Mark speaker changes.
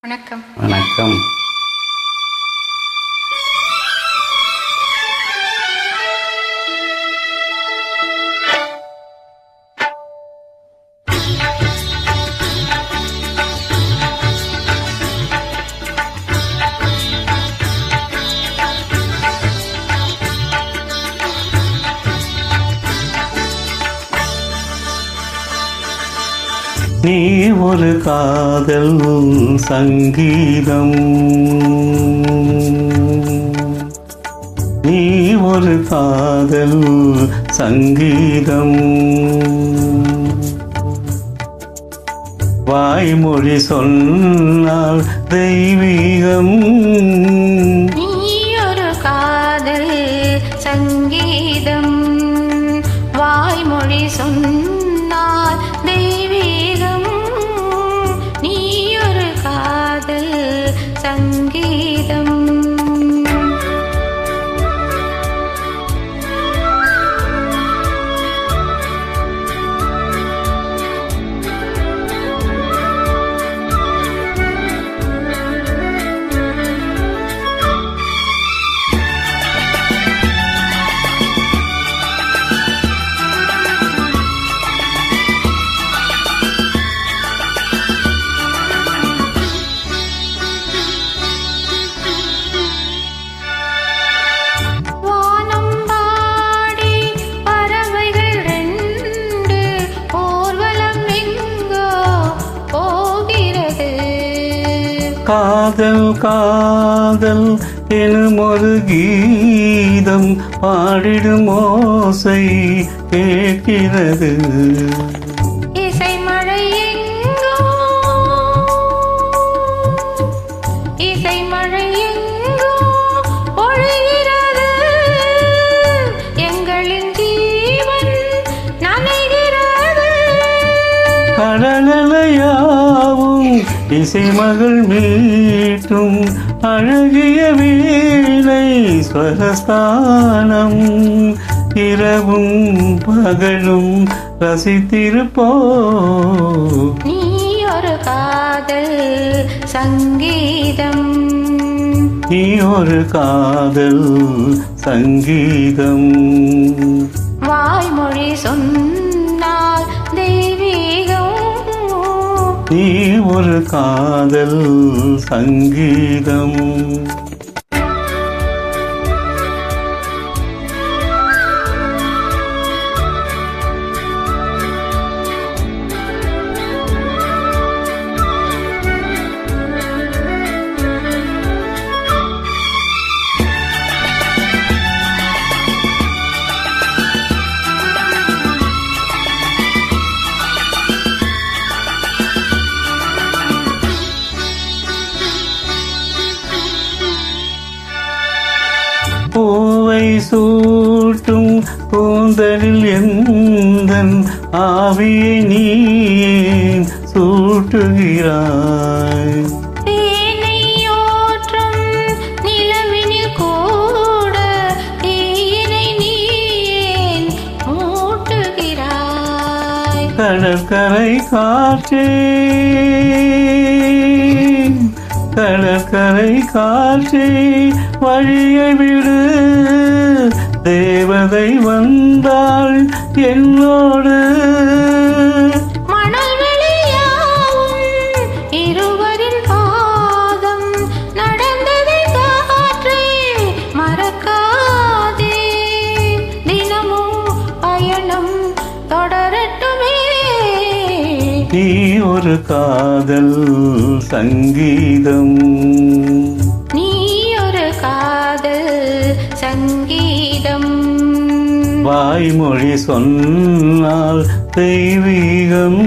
Speaker 1: வணக்கம்.
Speaker 2: வணக்கம். நீ ஒரு காதல் சங்கீதம், நீ ஒரு காதல் சங்கீதம், வாய்மொழி சொன்னால் தெய்வீகம்.
Speaker 1: நீ ஒரு காதல் சங்கீதம், வாய்மொழி சொன்னால் தெய்வீகம். நீ ஒரு காதல் சங்கீதம்.
Speaker 2: காதல் காதல் எனும் ஒரு கீதம் பாடிடும் ஓசை கேட்கிறது.
Speaker 1: இசை மழை எங்கோ, இசை மழை எங்கோ பொழிகிறது. எங்களின் ஜீவன் நனைகிறது.
Speaker 2: கடலையாவும் இசை மகள் மீட்டும் அழகிய வீணை ஸ்வரஸ்தானம். இரவும் பகலும் ரசித்திருப்போ.
Speaker 1: நீ ஒரு காதல் சங்கீதம்,
Speaker 2: நீ ஒரு காதல் சங்கீதம்,
Speaker 1: வாய்மொழி சொன்னால் தெய்வீகம்.
Speaker 2: நீ ஒரு காதல் சங்கீதம். பூவை சூட்டும் கூந்தலில் எந்தன் ஆவியை நீ சூட்டுகிறாய்.
Speaker 1: தேனை ஓற்றும் நிலவினில் கூட தீயினை நீ ஏன் மூட்டுகிறாய்.
Speaker 2: கடற்கரை காற்றே, கடற்கரை காற்றே வழியை விடு. தேவதை வந்தாள் என்னோடு.
Speaker 1: மணல் வெளியாகும் இருவரின் பாதம் நடந்ததை காற்றே மறக்காதே. தினமும் பயணம் தொடரட்டுமே.
Speaker 2: நீ ஒரு காதல் சங்கீதம்,
Speaker 1: நீ ஒரு காதல் சங்கீதம்,
Speaker 2: வாய்மொழி சொன்னால் தெய்வீகம்.